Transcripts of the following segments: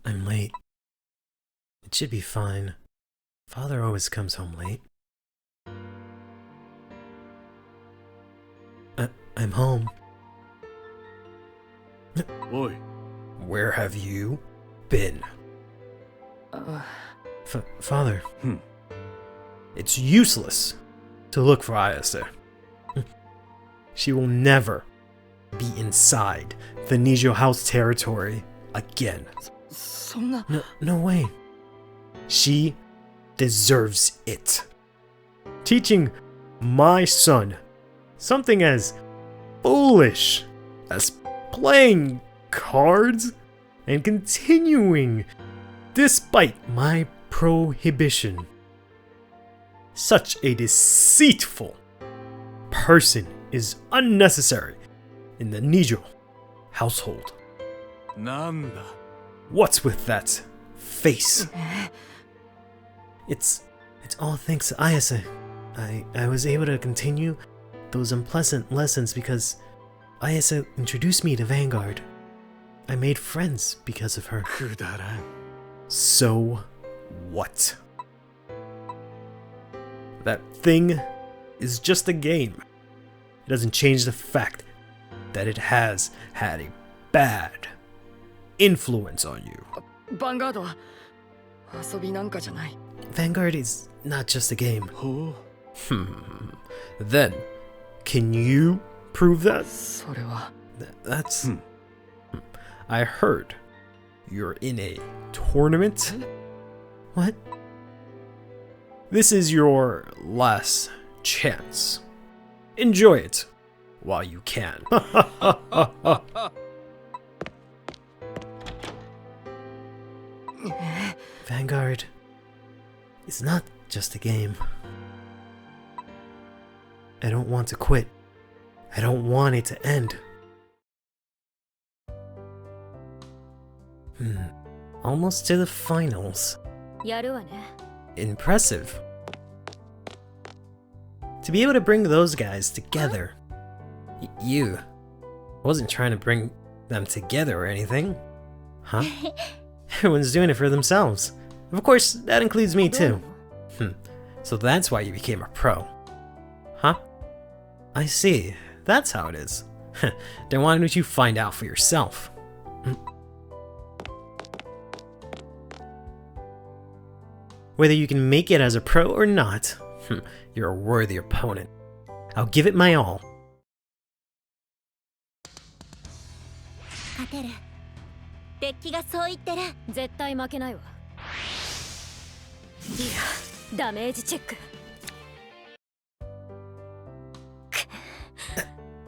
I'm late. It should be fine. Father always comes home late. I'm home. Oi. Where have you been? Father. It's useless to look for Ayase. She will never be inside the Nijo house territory again. No way. She deserves it. Teaching my son something as foolish as playing cards and continuing despite my prohibition. Such a deceitful person is unnecessary in the Nijo household. Nanda. What's with that face? It's all thanks to Ayase. I was able to continue those unpleasant lessons because Ayase introduced me to Vanguard. I made friends because of her. So what? That thing is just a game. It doesn't change the fact that it has had a bad influence on you. Vanguard is not just a game. Then, can you prove that? That's... I heard you're in a tournament? What? This is your last chance. Enjoy it while you can. Vanguard is not just a game. I don't want to quit. I don't want it to end. Almost to the finals. Impressive. To be able to bring those guys together. You wasn't trying to bring them together or anything. Huh? Everyone's doing it for themselves. Of course, that includes me too. So that's why you became a pro. Huh? I see. That's how it is. Then why don't you find out for yourself? Whether you can make it as a pro or not, you're a worthy opponent. I'll give it my all.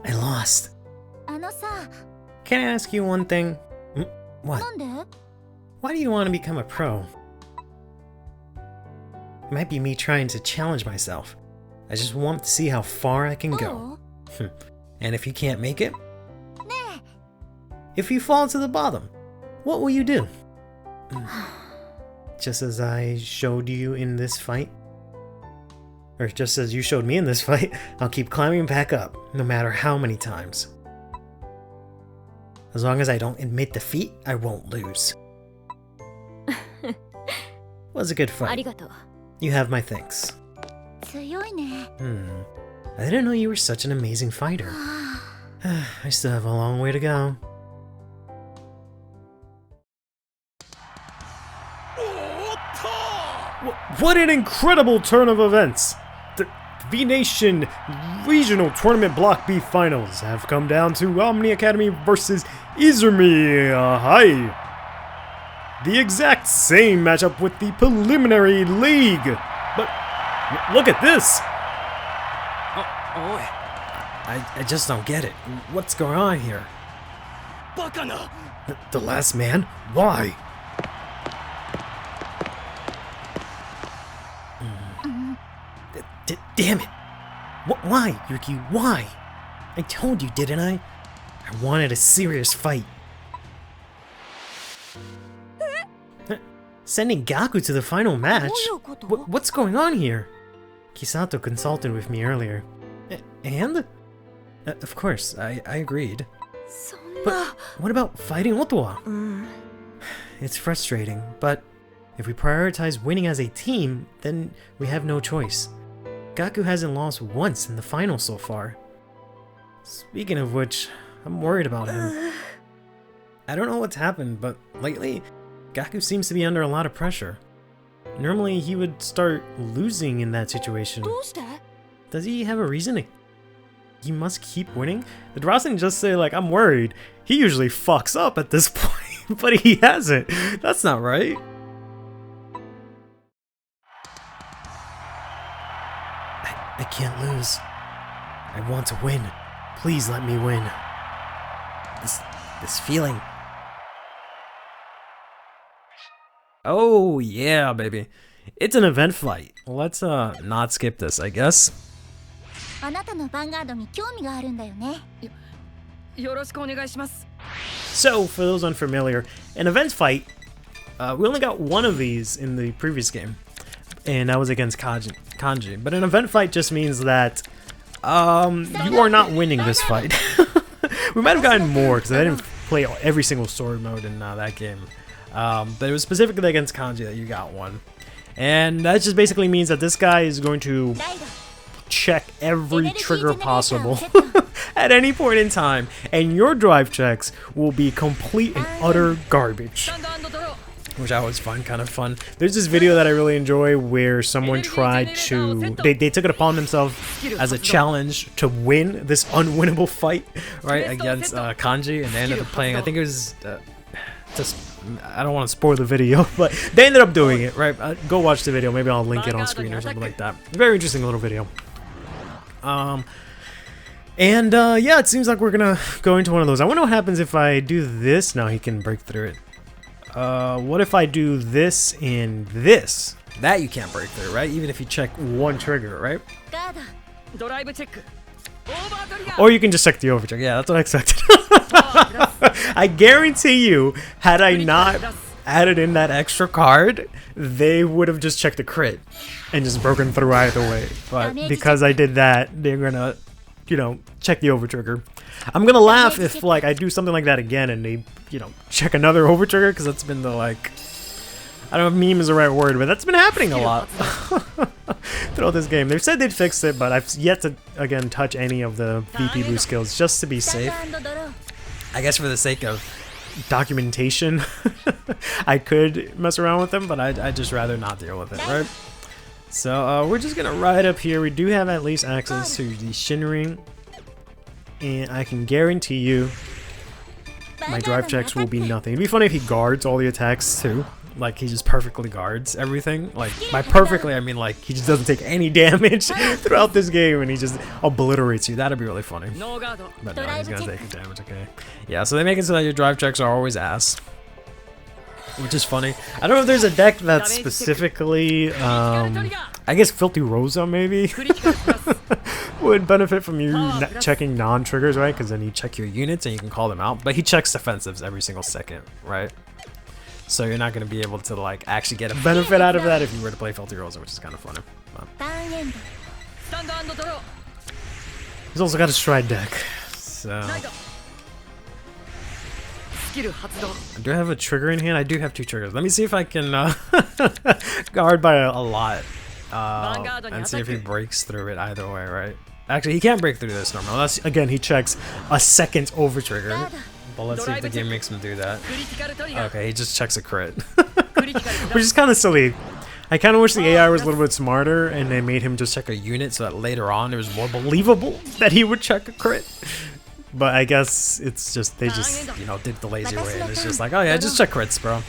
I lost. Can I ask you one thing? What? Why do you want to become a pro? It might be me trying to challenge myself. I just want to see how far I can go. And if you can't make it? If you fall to the bottom, what will you do? Just as I showed you in this fight? Or just as you showed me in this fight, I'll keep climbing back up, no matter how many times. As long as I don't admit defeat, I won't lose. Was a good fight. You have my thanks. I didn't know you were such an amazing fighter. I still have a long way to go. What an incredible turn of events! The V-Nation Regional Tournament Block B Finals have come down to Omni Academy versus Izumi High. The exact same matchup with the preliminary league. But look at this! I just don't get it. What's going on here? The last man? Why? Damn it! Why, Yuki? Why? I told you, didn't I? I wanted a serious fight. Sending Gaku to the final match? What's going on here? Kisato consulted with me earlier. And? Of course, I agreed. But what about fighting Otowa? it's frustrating, but if we prioritize winning as a team, then we have no choice. Gaku hasn't lost once in the final so far. Speaking of which, I'm worried about him. I don't know what's happened, but lately, Gaku seems to be under a lot of pressure. Normally, he would start losing in that situation. Does he have a reason? He must keep winning? Did Rasen just say, like, I'm worried? He usually fucks up at this point, but he hasn't. That's not right. I can't lose. I want to win. Please let me win. This feeling. Oh yeah, baby. It's an event fight. Let's not skip this, I guess. So, for those unfamiliar, an event fight, we only got one of these in the previous game, and that was against Kanji. But an event fight just means that you are not winning this fight. We might have gotten more because I didn't play every single story mode in that game. But it was specifically against Kanji that you got one. And that just basically means that this guy is going to check every trigger possible at any point in time. And your drive checks will be complete and utter garbage. Which I always find kind of fun. There's this video that I really enjoy where someone tried to... They took it upon themselves as a challenge to win this unwinnable fight, right, against Kanji. And they ended up playing, I think it was... just... I don't want to spoil the video, but they ended up doing it, right? Go watch the video. Maybe I'll link it on screen or something like that. Very interesting little video. Yeah, it seems like we're gonna go into one of those. I wonder what happens if I do this. Now he can break through it. What if I do this and this? That you can't break through, right? Even if you check one trigger, right? Or you can just check the overcheck. Yeah, that's what I expected. I guarantee you, had I not added in that extra card, they would have just checked the crit and just broken through either way. But because I did that, they're gonna, you know, check the overtrigger. I'm gonna laugh if, like, I do something like that again and they, you know, check another overtrigger, because that's been the, like, I don't know if meme is the right word, but that's been happening a lot throughout this game. They said they'd fix it, but I've yet to, again, touch any of the VP boost skills just to be safe. I guess for the sake of documentation, I could mess around with them, but I'd just rather not deal with it, right? So we're just gonna ride up here. We do have at least access to the Shinring, and I can guarantee you my drive checks will be nothing. It'd be funny if he guards all the attacks too. Like, he just perfectly guards everything. Like, by perfectly, I mean, like, he just doesn't take any damage throughout this game, and he just obliterates you. That'd be really funny. But no, he's gonna take damage, okay. Yeah, so they make it so that your drive checks are always ass. Which is funny. I don't know if there's a deck that's specifically, I guess Filthy Rosa, maybe, would benefit from you checking non-triggers, right? Because then you check your units and you can call them out. But he checks defensives every single second, right? So you're not going to be able to, like, actually get a benefit out of that if you were to play Filthy Rosa, which is kind of funny. He's also got a Stride deck, so... Do I have a trigger in hand? I do have 2 triggers. Let me see if I can guard by a lot. And see if he breaks through it either way, right? Actually, he can't break through this normal. That's, again, he checks a second over trigger. But let's see if the game makes him do that. Okay, he just checks a crit. Which is kind of silly. I kind of wish the AI was a little bit smarter and they made him just check a unit so that later on it was more believable that he would check a crit. But I guess it's just, they just, you know, did the lazy way, and it's just like, oh yeah, just check crits, bro.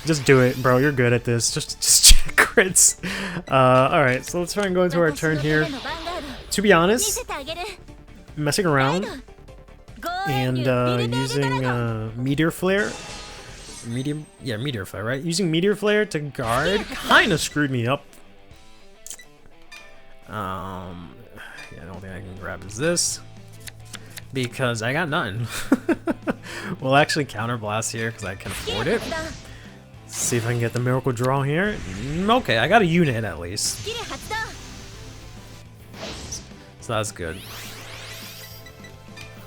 Just do it, bro. You're good at this. Just check crits. Alright, so let's try and go into our turn here. To be honest, messing around and using Meteor Flare. Meteor Flare, right? Using Meteor Flare to guard kind of screwed me up. Yeah, the only thing I can grab is this, because I got none. We'll actually counter blast here because I can afford it. See if I can get the miracle draw here. Okay, I got a unit at least, so that's good.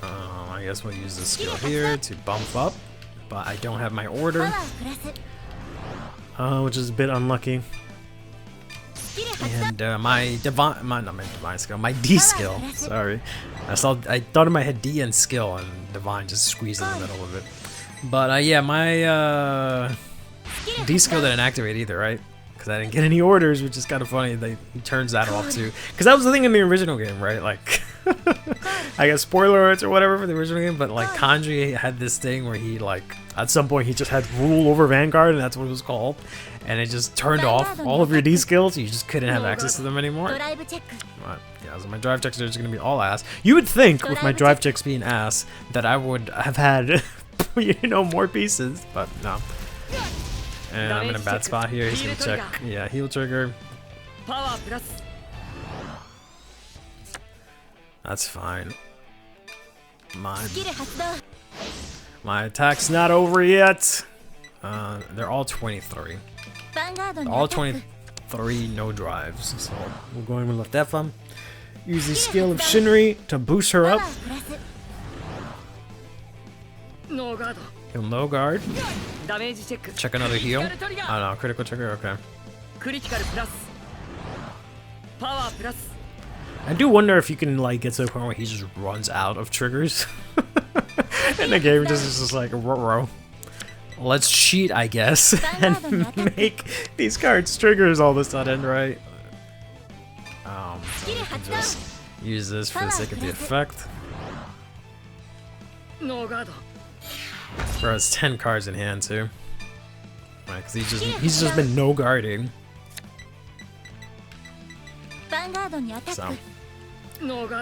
I guess we'll use this skill here to bump up. but I don't have my order, which is a bit unlucky. And my D skill. Sorry, I thought in my head D and skill, and divine just squeezed in the middle of it. But yeah, my D skill didn't activate either, right? Because I didn't get any orders, which is kind of funny. He turns that off too. Because that was the thing in the original game, right? Like, I guess spoiler alerts or whatever for the original game, but like Kanji had this thing where he like at some point he just had rule over Vanguard, and that's what it was called, and it just turned off all of your D skills. You just couldn't have access to them anymore. But, yeah, so my drive checks are just gonna be all ass. You would think with my drive checks being ass that I would have had, you know, more pieces, but no. And I'm in a bad spot here. He's gonna check, yeah, heal trigger. That's fine. My attack's not over yet. They're all 23. All 23 no drives. So we're going with Leftefa. Use the skill of Shinri to boost her up. He'll no guard. Check another heal. Oh no, critical trigger, okay. I do wonder if you can like get to the point where he just runs out of triggers. And the game just is just like, ruh-roh. Let's cheat, I guess, and make these cards triggers all of a sudden, right? So we can just use this for the sake of the effect. Bro, it's 10 cards in hand too. Right, because he's just been no guarding. So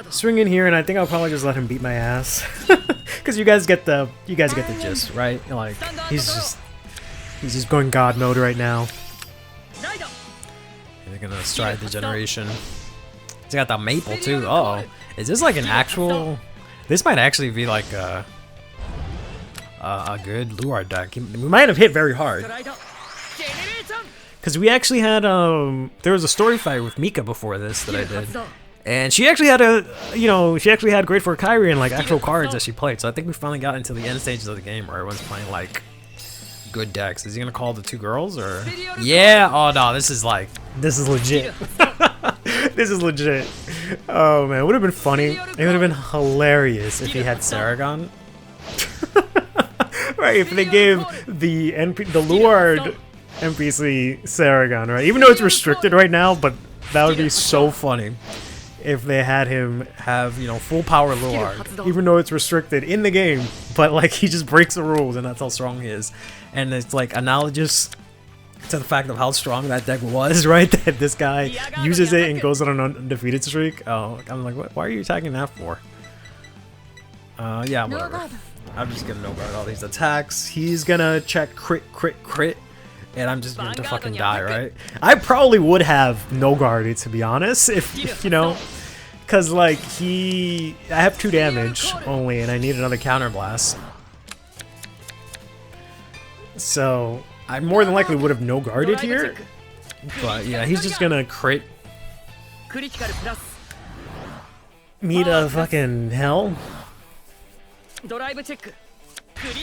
swing in here, and I think I'll probably just let him beat my ass, because you guys get the gist, right? Like he's just going God mode right now. They're gonna stride the generation. He's got the maple too. Uh oh, is this like an actual? This might actually be like a good Luard deck. We might have hit very hard. Because we actually had, there was a story fight with Mika before this that I did. And she actually had she actually had Great for Kyrie and like actual cards that she played. So I think we finally got into the end stages of the game where everyone's playing like good decks. Is he gonna call the two girls or? Yeah, oh no, this is legit. This is legit. Oh man, it would have been funny. It would have been hilarious if he had Saragon. Right, if they gave the Luard NPC Saragon, right? Even though it's restricted right now, but that would be so funny if they had him have, you know, full power Luard, even though it's restricted in the game, but like he just breaks the rules and that's how strong he is. And it's like analogous to the fact of how strong that deck was, right? That this guy uses it and goes on an undefeated streak. Oh, I'm like, what? Why are you attacking that for? Yeah, whatever. I'm just gonna no-guard all these attacks. He's gonna check crit, and I'm just going to fucking die, right? I probably would have no-guarded, to be honest, if, you know, because, like, I have 2 damage only, and I need another counterblast. So, I more than likely would have no-guarded here, but yeah, he's just gonna crit me to fucking hell.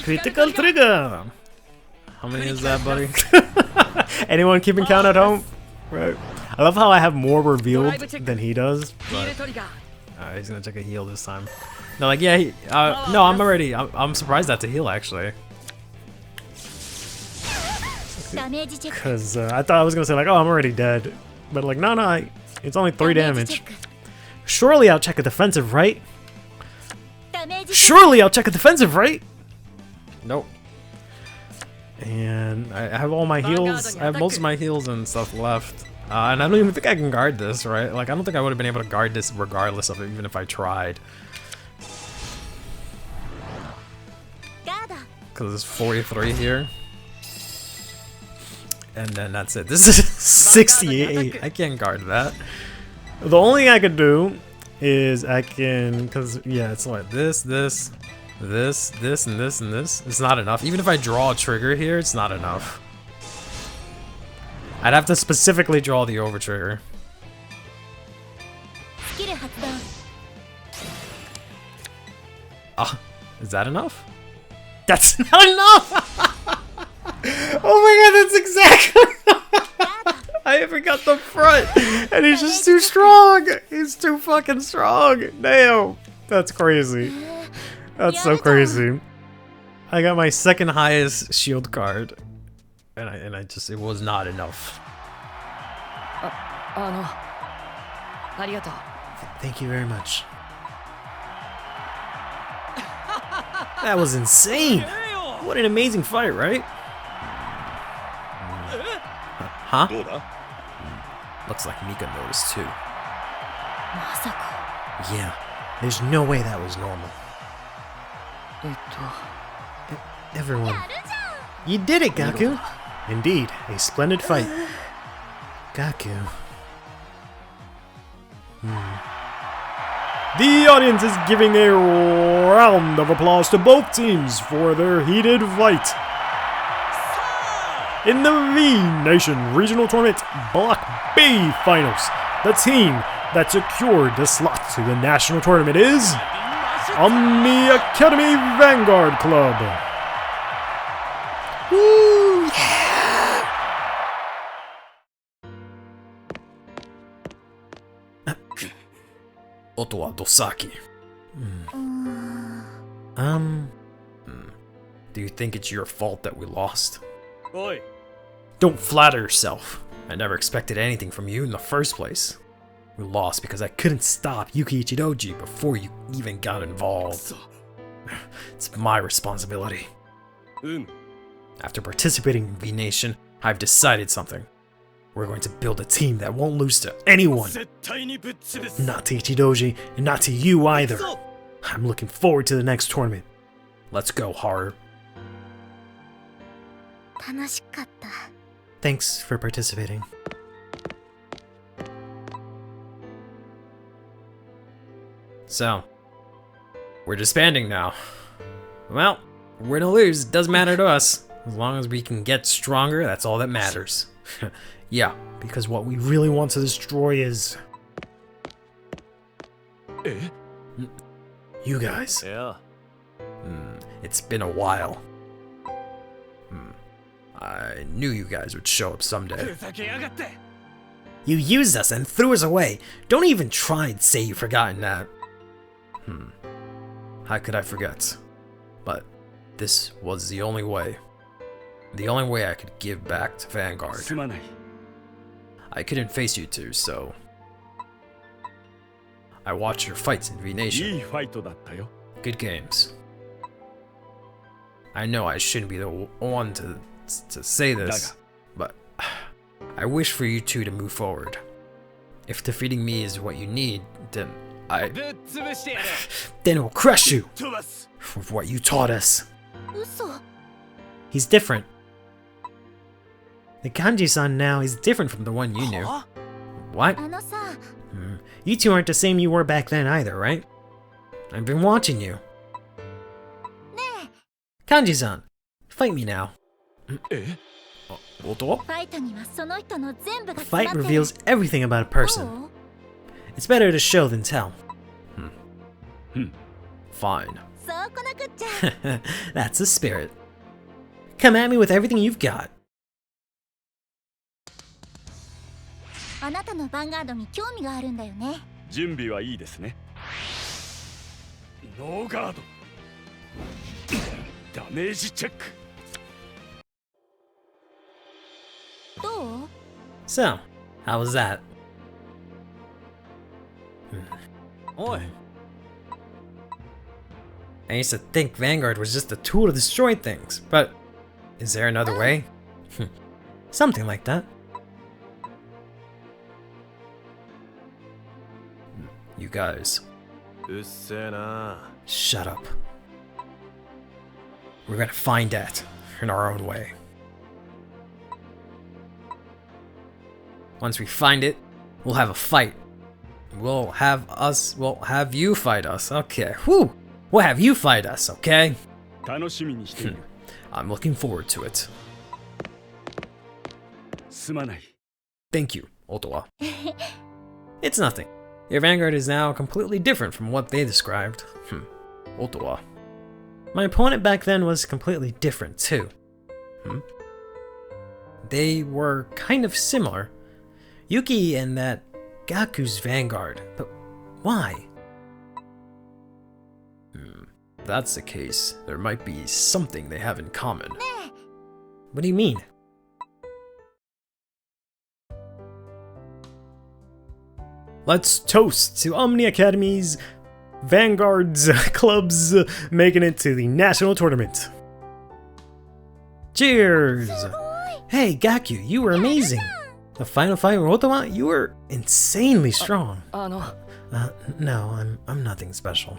Critical trigger! How many is that, buddy? Anyone keeping count at home? Right. I love how I have more revealed than he does, but he's gonna check a heal this time. No, like, yeah, no, I'm surprised that's a heal, actually. Because I thought I was gonna say, like, oh, I'm already dead. But, like, no, it's only 3 damage. Surely I'll check a defensive, right? Surely I'll check a defensive, right? Nope. And I have all my heals. I have most of my heals and stuff left. And I don't even think I can guard this, right? Like, I don't think I would have been able to guard this regardless of it, even if I tried. Because it's 43 here. And then that's it. This is 68. I can't guard that. The only thing I could do is I can, because yeah, it's like this, and this. It's not enough. Even if I draw a trigger here, it's not enough. I'd have to specifically draw the over trigger. Ah, is that enough? That's not enough! Oh my god, that's exactly... I forgot the front, and he's just too strong. He's too fucking strong. Damn, that's crazy. That's so crazy. I got my second highest shield card, and I just, it was not enough. Thank you very much. That was insane. What an amazing fight, right? Huh? Looks like Mika noticed too. Yeah, there's no way that was normal. Everyone. You did it, Gaku! Indeed, a splendid fight. Gaku. The audience is giving a round of applause to both teams for their heated fight. In the V Nation Regional Tournament Block B Finals, the team that secured the slot to the national tournament is the Academy Vanguard Club. Woo! Otowa Dosaki. Do you think it's your fault that we lost? Oi. Don't flatter yourself. I never expected anything from you in the first place. We lost because I couldn't stop Yuki Ichidoji before you even got involved. It's my responsibility. After participating in V Nation, I've decided something. We're going to build a team that won't lose to anyone. Not to Ichidoji, and not to you either. I'm looking forward to the next tournament. Let's go, Haru. Thanks for participating. So, we're disbanding now. Well, we're gonna lose, doesn't matter to us. As long as we can get stronger, that's all that matters. Yeah, because what we really want to destroy is... you guys. Yeah. It's been a while. I knew you guys would show up someday. You used us and threw us away. Don't even try and say you've forgotten that. How could I forget? But this was the only way. The only way I could give back to Vanguard. I couldn't face you two, so... I watched your fights in V Nation. Good games. I know I shouldn't be the one to say this, but I wish for you two to move forward. If defeating me is what you need, then then we'll crush you with what you taught us. He's different. The Kanji-san now is different from the one you knew. What? You two aren't the same you were back then either, right? I've been watching you. Kanji-san, fight me now. A fight reveals everything about a person. It's better to show than tell. Fine. That's the spirit. Come at me with everything you've got. So, how was that? I used to think Vanguard was just a tool to destroy things, but is there another way? Something like that. You guys. Shut up. We're gonna find that in our own way. Once we find it, we'll have a fight. We'll have you fight us. Okay. Whew! We'll have you fight us, okay? I'm looking forward to it. Thank you, Otowa. It's nothing. Your Vanguard is now completely different from what they described. Otowa. My opponent back then was completely different too. They were kind of similar. Yuki and that Gaku's Vanguard, but why? If that's the case, there might be something they have in common. What do you mean? Let's toast to Omni Academy's Vanguard's clubs making it to the national tournament. Cheers! Hey Gaku, you were amazing! The final fight with Ottawa, you were insanely strong. No, I'm nothing special.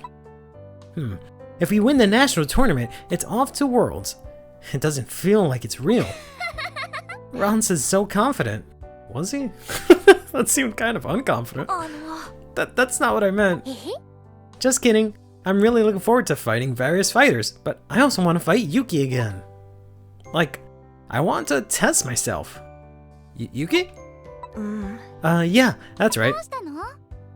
If we win the national tournament, it's off to Worlds. It doesn't feel like it's real. Rans is so confident. Was he? That seemed kind of unconfident. That's not what I meant. Just kidding. I'm really looking forward to fighting various fighters, but I also want to fight Yuki again. Like, I want to test myself. Yuki? Yeah, that's right.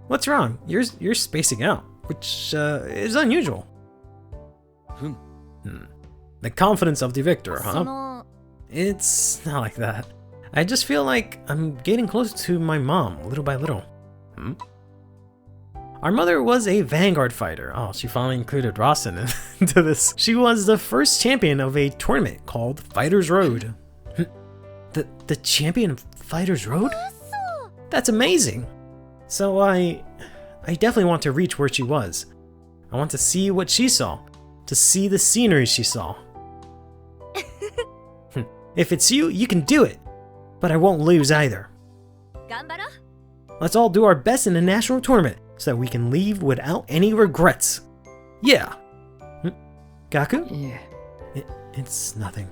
What's wrong? You're spacing out, which is unusual. The confidence of the victor, huh? It's not like that. I just feel like I'm getting close to my mom, little by little. Our mother was a Vanguard fighter. Oh, she finally included Rasen into this. She was the first champion of a tournament called Fighters Road. The champion of Fighters Road? That's amazing! So I definitely want to reach where she was. I want to see what she saw. To see the scenery she saw. If it's you, you can do it! But I won't lose either. Let's all do our best in the national tournament so that we can leave without any regrets. Yeah! Gaku? Yeah. It's nothing.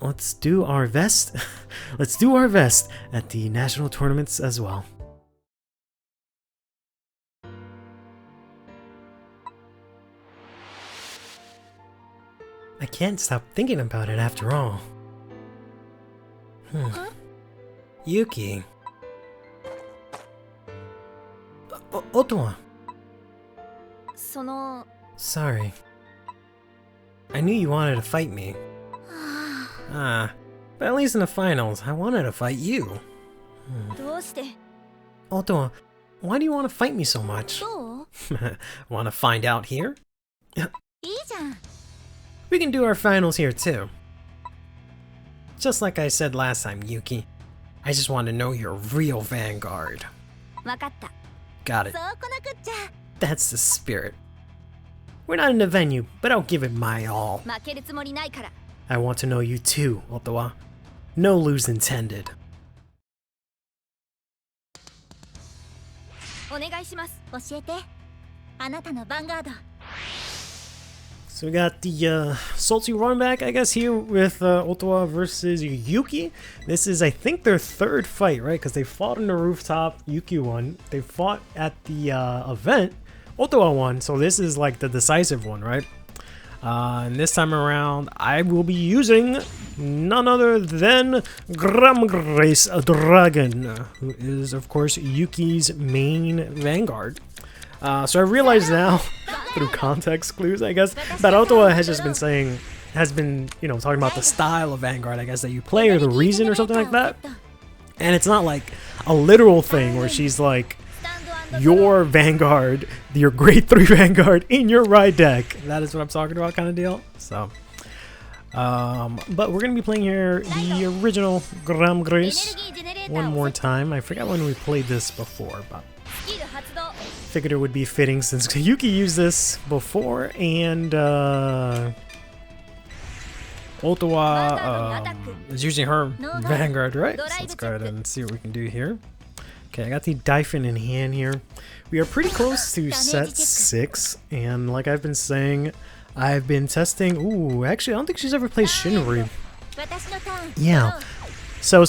Let's do our best. Let's do our best at the national tournaments as well. I can't stop thinking about it after all. Yuki. Ottawa. Sorry. I knew you wanted to fight me. But at least in the finals, I wanted to fight you. Ottawa, why do you want to fight me so much? Want to find out here? We can do our finals here too. Just like I said last time, Yuki. I just want to know your real Vanguard. Got it. That's the spirit. We're not in the venue, but I'll give it my all. I want to know you too, Ottawa. No lose intended. So we got the salty run back, I guess, here with Ottawa versus Yuki. This is, I think, their third fight, right? Because they fought on the rooftop, Yuki won. They fought at the event, Ottawa won. So this is like the decisive one, right? And this time around, I will be using none other than Grace Dragon, who is, of course, Yuki's main Vanguard. So I realize now, through context clues, I guess, that Ottawa has just been saying, you know, talking about the style of Vanguard, I guess, that you play, or the reason, or something like that. And it's not like a literal thing where she's like, your Vanguard, your grade 3 Vanguard in your ride deck. That is what I'm talking about, kind of deal. So, but we're gonna be playing here the original Gram Grace one more time. I forgot when we played this before, but figured it would be fitting since Yuki used this before, and Ottawa is using her Vanguard, right? So let's go ahead and see what we can do here. Okay, I got the Dyphon in hand here. We are pretty close to set 6, and like I've been saying, I've been testing. Ooh, actually, I don't think she's ever played Shinri. Yeah. So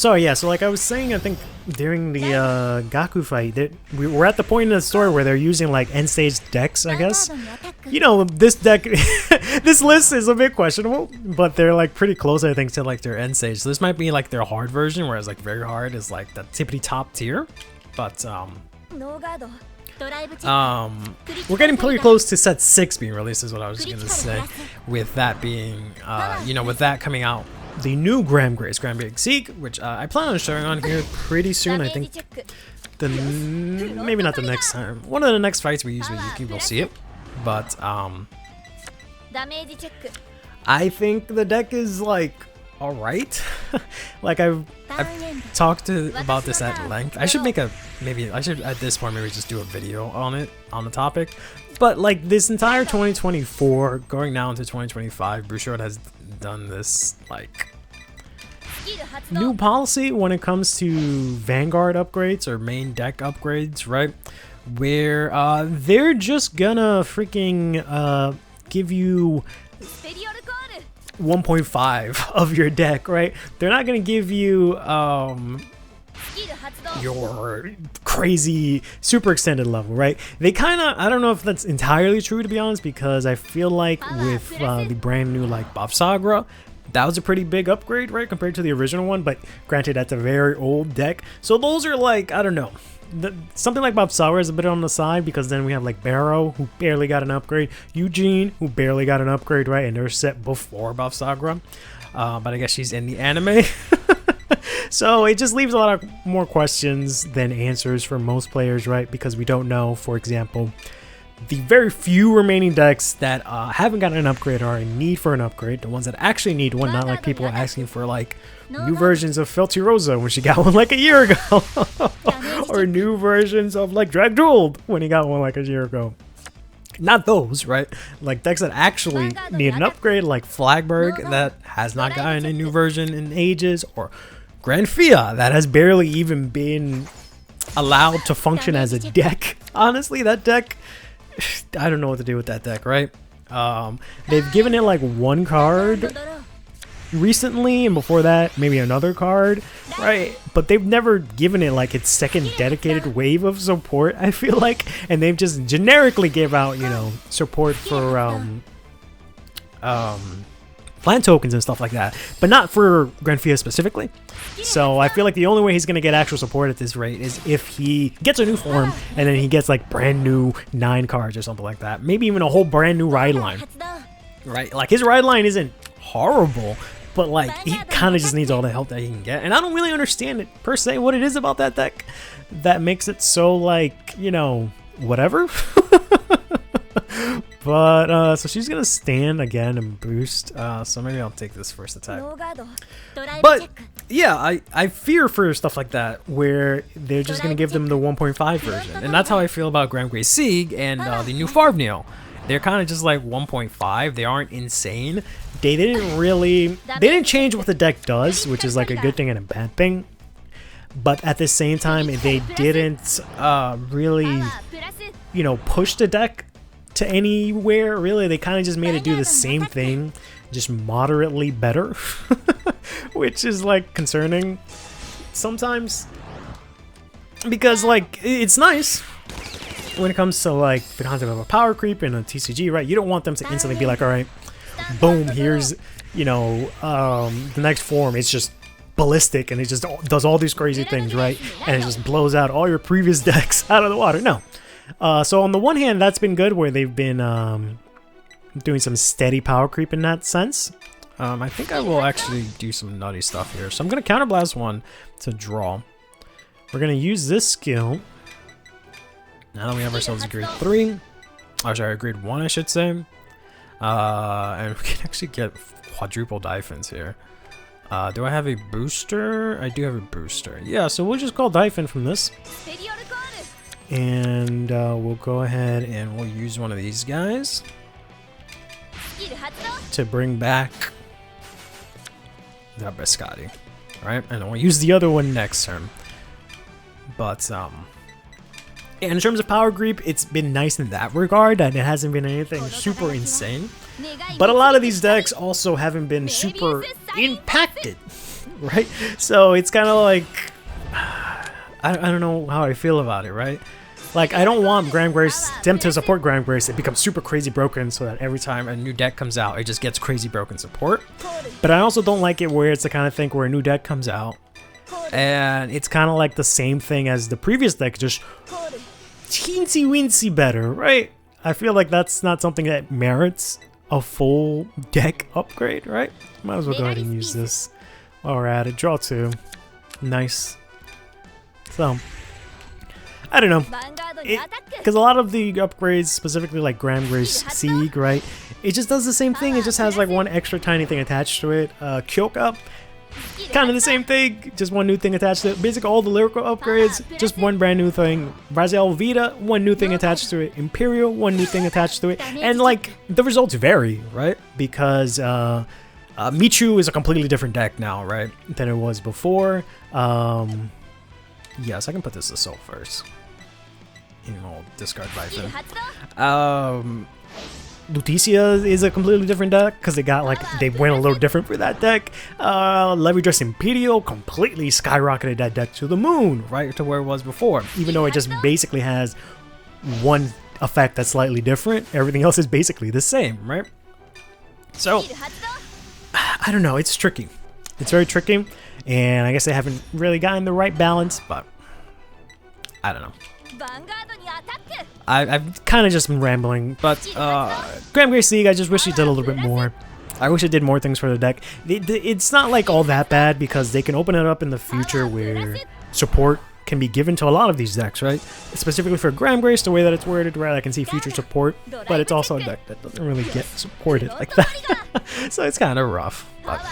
like I was saying, I think during the Gaku fight, that we're at the point in the story where they're using like end stage decks, I guess. You know, this deck, this list is a bit questionable, but they're like pretty close, I think, to like their end stage. So this might be like their hard version, whereas like very hard is like the tippity top tier. But We're getting pretty close to set 6 being released is what I was gonna say, with that being with that coming out, the new Graham Grace Sieg, which I plan on showing on here pretty soon. I think maybe not the next time, one of the next fights we use with Yuki, we'll see it, but I think the deck is like alright. Like I've talked about this at length. I should at this point maybe just do a video on it, on the topic. But like this entire 2024 going now into 2025, Bushiroad has done this like new policy when it comes to Vanguard upgrades or main deck upgrades, right? Where they're just gonna freaking give you 1.5 of your deck, right? They're not gonna give you your crazy super extended level, right? They kind of, I don't know if that's entirely true, to be honest, because I feel like with the brand new like Bafsagra, that was a pretty big upgrade, right, compared to the original one, but granted that's a very old deck, so those are like, I don't know, something like Bafsagra is a bit on the side, because then we have like Barrow, who barely got an upgrade, Eugene, who barely got an upgrade, right, and they're set before Bafsagra, but I guess she's in the anime. So it just leaves a lot of more questions than answers for most players, right, because we don't know, for example, the very few remaining decks that haven't gotten an upgrade or are in need for an upgrade, the ones that actually need one, not like people asking for like new versions of Felty Rosa when she got one like a year ago, or new versions of like Drag Jeweled when he got one like a year ago. Not those, right? Like decks that actually need an upgrade, like Flagberg that has not gotten a new version in ages, or Grand Fia that has barely even been allowed to function as a deck. Honestly, that deck, I don't know what to do with that deck, right? They've given it like one card recently, and before that maybe another card, right? But they've never given it like its second dedicated wave of support, I feel like, and they've just generically give out, you know, support for plant tokens and stuff like that, but not for Grand Fia specifically. So I feel like the only way he's gonna get actual support at this rate is if he gets a new form and then he gets like brand new 9 cards or something like that, maybe even a whole brand new ride line, right? Like his ride line isn't horrible, but like he kind of just needs all the help that he can get, and I don't really understand it per se what it is about that deck that makes it so like, you know, whatever. But so she's gonna stand again and boost, so maybe I'll take this first attack. But yeah, I fear for stuff like that where they're just gonna give them the 1.5 version, and that's how I feel about Graham Grace Sieg and the new Farvneo. They're kind of just like 1.5. They aren't insane. They didn't change what the deck does, which is like a good thing and a bad thing. But at the same time, they didn't really, you know, push the deck to anywhere, really. They kind of just made it do the same thing, just moderately better, which is like concerning sometimes, because like it's nice when it comes to like the concept of a power creep in a TCG, right? You don't want them to instantly be like, all right, boom, here's, you know, the next form, it's just ballistic and it just does all these crazy things, right? And it just blows out all your previous decks out of the water. No. So on the one hand, that's been good, where they've been doing some steady power creep in that sense. I think I will actually do some nutty stuff here. So I'm going to counterblast one to draw. We're going to use this skill. Now that we have ourselves a grade 3. Oh, sorry, grade 1, I should say. And we can actually get quadruple Dyphons here. Do I have a booster? I do have a booster. Yeah, so we'll just call Dyphon from this. And we'll go ahead and we'll use one of these guys to bring back that Biscotti, right? And we'll use the other one next turn. But and in terms of power creep, it's been nice in that regard, that it hasn't been anything super insane. But a lot of these decks also haven't been super impacted, right? So it's kind of like, I don't know how I feel about it, right? Like, I don't want Graham Grace, them to support Graham Grace. It becomes super crazy broken so that every time a new deck comes out, it just gets crazy broken support. But I also don't like it where it's the kind of thing where a new deck comes out and it's kind of like the same thing as the previous deck, just teensy weensy better, right? I feel like that's not something that merits a full deck upgrade, right? Might as well go ahead and use this while we're at it. Draw 2. Nice. So, I don't know. Because a lot of the upgrades, specifically like Grahamgrace Sieg, right? It just does the same thing. It just has like one extra tiny thing attached to it. Kyoka, kind of the same thing. Just one new thing attached to it. Basically all the lyrical upgrades, just one brand new thing. Brazil Vita, one new thing attached to it. Imperial, one new thing attached to it. And like, the results vary, right? Because Michu is a completely different deck now, right? Than it was before. Yes, I can put this to Soul first. You know, discard Bison. Lutetia is a completely different deck because they went a little different for that deck. Levy Dress Imperial completely skyrocketed that deck to the moon, right to where it was before. Even though it just basically has one effect that's slightly different, everything else is basically the same, right? So, I don't know, it's tricky. It's very tricky, and I guess they haven't really gotten the right balance, but I don't know. I've kind of just been rambling, but Grahamgrace Sieg, I just wish he did a little bit more. I wish it did more things for the deck. It's not like all that bad because they can open it up in the future where support can be given to a lot of these decks, right? Specifically for Grahamgrace, the way that it's worded, right? I can see future support, but it's also a deck that doesn't really get supported like that. So it's kind of rough. But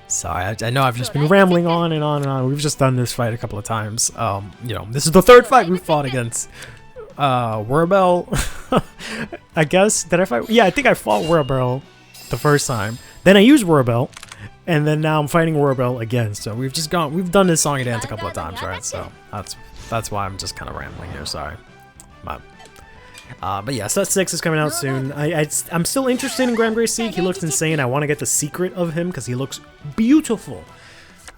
sorry, I know I've just been rambling on and on and on. We've just done this fight a couple of times. You know, this is the third fight we've fought against Wurbel. I guess. Did I fight? Yeah, I think I fought Wurbel the first time. Then I used Wurbel, and then now I'm fighting Wurbel again. So we've done this song and dance a couple of times, right? So that's why I'm just kind of rambling here. Sorry. But yeah, Set 6 is coming out soon. I'm still interested in Grahamgrace Sieg. He looks insane. I want to get the secret of him because he looks beautiful,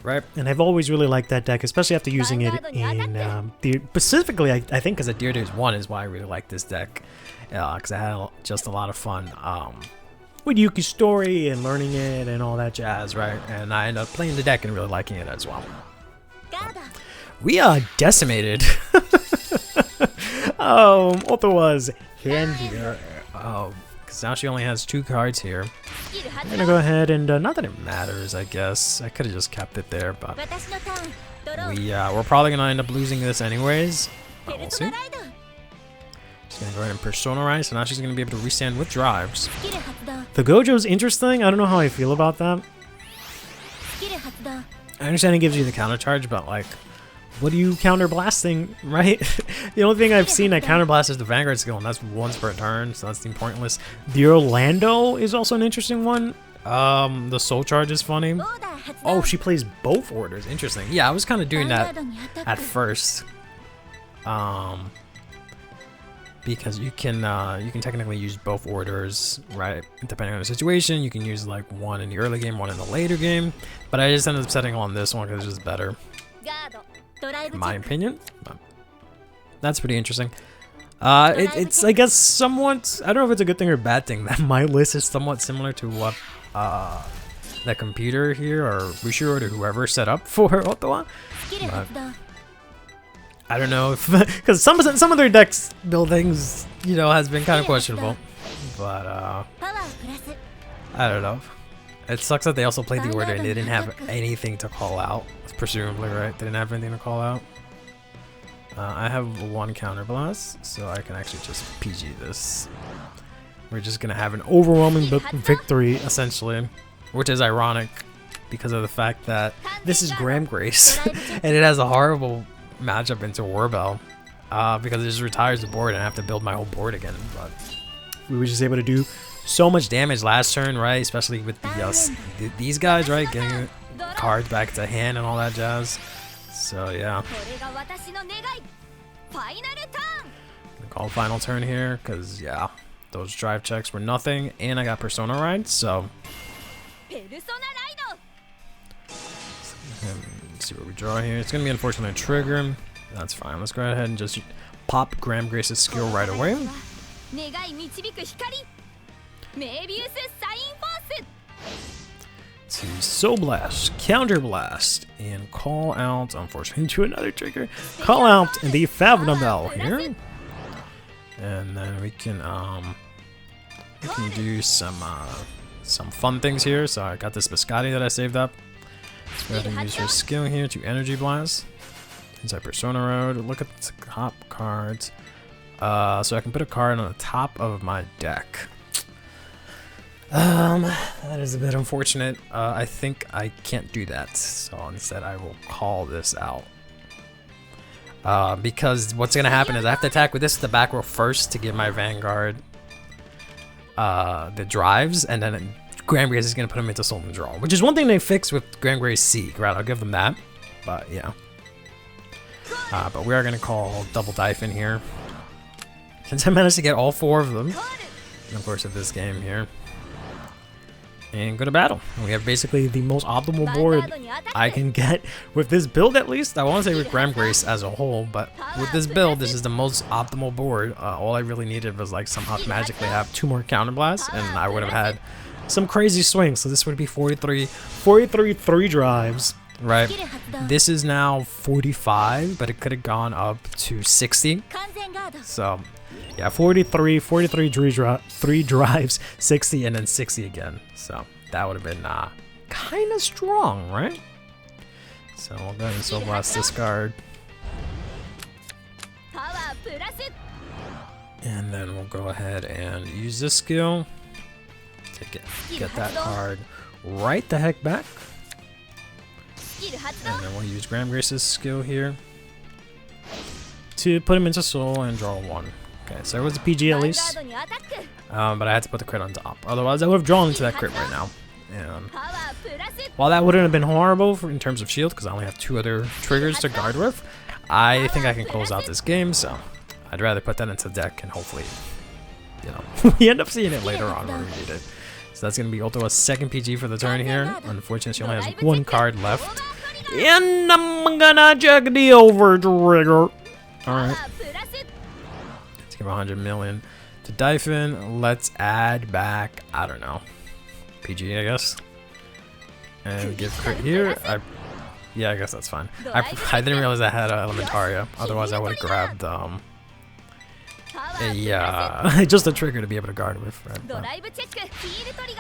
right? And I've always really liked that deck, especially after using it in specifically, I think because of Dear Days 1 is why I really like this deck, because I had just a lot of fun with Yuki's story and learning it and all that jazz, right? And I ended up playing the deck and really liking it as well. We are decimated. Ottawa's hand here. Because now she only has 2 cards here. I'm gonna go ahead and, not that it matters, I guess. I could have just kept it there, but we're probably gonna end up losing this anyways. But we'll see. She's gonna go ahead and Personalize, so now she's gonna be able to restand with drives. The Gojo's interesting. I don't know how I feel about that. I understand it gives you the counter charge, but like, what are you counter blasting, right? The only thing I've seen that counter blast is the Vanguard skill, and that's once per turn, so that's pointless. The Orlando is also an interesting one. The Soul Charge is funny. Oh, she plays both orders. Interesting. Yeah, I was kind of doing that at first. Because you can technically use both orders, right? Depending on the situation, you can use like one in the early game, one in the later game. But I just ended up setting on this one because it's just better, in my opinion. But that's pretty interesting. It's I guess somewhat. I don't know if it's a good thing or a bad thing that my list is somewhat similar to what the computer here or Bushiro or whoever set up for Ottawa. But I don't know if because some of their decks buildings, you know, has been kind of questionable, but I don't know. It sucks that they also played the order and they didn't have anything to call out. Presumably, right? They didn't have anything to call out. I have one counter blast, so I can actually just PG this. We're just gonna have an overwhelming victory, essentially, which is ironic because of the fact that this is Grahamgrace and it has a horrible matchup into Wurbel because it just retires the board and I have to build my whole board again. But we were just able to do so much damage last turn, right? Especially with these guys, right? Getting cards back to hand and all that jazz. So yeah. Call final turn here because yeah, those drive checks were nothing, and I got Persona Ride. So let's see what we draw here. It's gonna be unfortunately a trigger. That's fine. Let's go ahead and just pop Grahamgrace's skill right away. use Soul Blast, Counter Blast, and call out, unfortunately, to another trigger. Call out the Favna Bell here. And then we can do some fun things here. So I got this Biscotti that I saved up. So go ahead and use your skill here to Energy Blast. Inside Persona Road, look at the top cards. So I can put a card on the top of my deck. That is a bit unfortunate. I think I can't do that. So instead I will call this out. Because what's gonna happen is I have to attack with this at the back row first to give my Vanguard the drives, and then Grand Grace is gonna put him into Soul and Draw, which is one thing they fixed with Grand Grace C, right? I'll give them that. But yeah. But we are gonna call Double Dive in here. Since I managed to get all 4 of them in the course of this game here. And go to battle. We have basically the most optimal board I can get with this build, at least. I want to say with Grand Grace as a whole, but with this build, this is the most optimal board. All I really needed was like somehow to magically have 2 more counter blasts, and I would have had some crazy swings. So this would be 43 3 drives, right? This is now 45, but it could have gone up to 60. So yeah, 43 3 drives, 60, and then 60 again. So that would have been kind of strong, right? So we'll go ahead and Soul Blast this card. And then we'll go ahead and use this skill to get that card right the heck back. And then we'll use Grand Grace's skill here to put him into Soul and draw 1. Okay, so it was a PG at least, but I had to put the crit on top. Otherwise, I would have drawn into that crit right now. And while that wouldn't have been horrible in terms of shield, because I only have 2 other triggers to guard with, I think I can close out this game. So I'd rather put that into the deck, and hopefully, you know, we end up seeing it later on when we need it. So that's gonna be Otowa's 2nd PG for the turn here. Unfortunately, she only has 1 card left, and I'm gonna check the over trigger. All right. Let's give 100 million to Dyphon. Let's add back, I don't know, PG, I guess. And give crit here. Yeah, I guess that's fine. I didn't realize I had Elementaria. Otherwise, I would have grabbed just a trigger to be able to guard with. Right? But,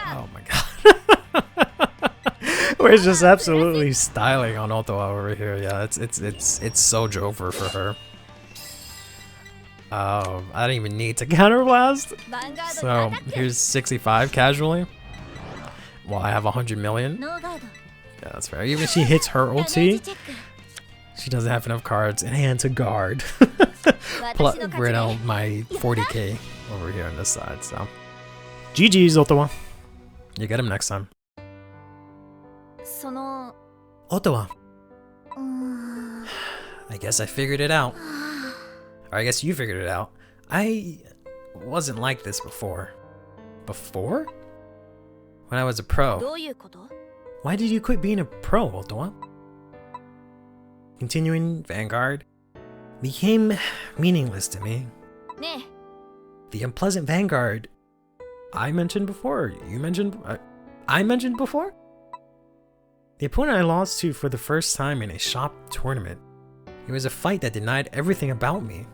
oh my god. We're just absolutely styling on Otowa over here. Yeah, it's so Jover for her. I don't even need to counterblast. So here's 65 casually. While I have 100 million. Yeah, that's fair. Even if she hits her ulti, she doesn't have enough cards in hand to guard. Plus, grid out my 40k over here on this side. So GG's, Otowa. You get him next time. Otowa. I guess I figured it out. Or I guess you figured it out. I wasn't like this before. Before? When I was a pro. Why did you quit being a pro, Otowa? Continuing Vanguard became meaningless to me. The unpleasant Vanguard I mentioned before, you mentioned, I mentioned before? The opponent I lost to for the first time in a shop tournament. It was a fight that denied everything about me.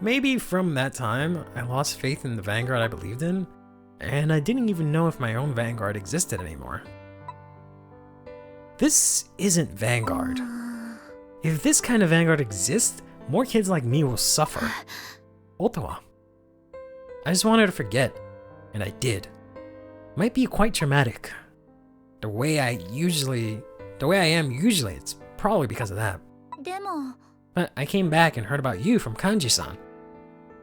Maybe from that time, I lost faith in the Vanguard I believed in, and I didn't even know if my own Vanguard existed anymore. This isn't Vanguard. If this kind of Vanguard exists, more kids like me will suffer. Otowa. I just wanted to forget, and I did. Might be quite traumatic. The way I am usually, it's probably because of that. But I came back and heard about you from Kanji-san.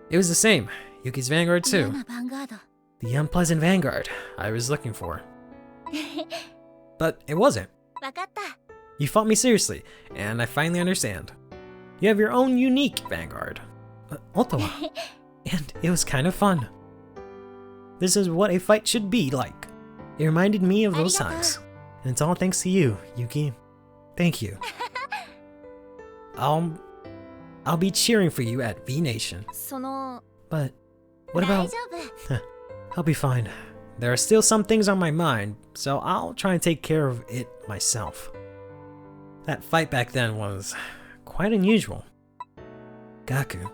It was the same, Yuki's Vanguard too. The unpleasant Vanguard I was looking for. But it wasn't. You fought me seriously, and I finally understand. You have your own unique Vanguard. Otowa. And it was kind of fun. This is what a fight should be like. It reminded me of those times. And it's all thanks to you, Yuki. Thank you. I'll be cheering for you at V Nation. But what about... I'll be fine. there are still some things on my mind, so I'll try and take care of it myself. That fight back then was quite unusual. Gaku,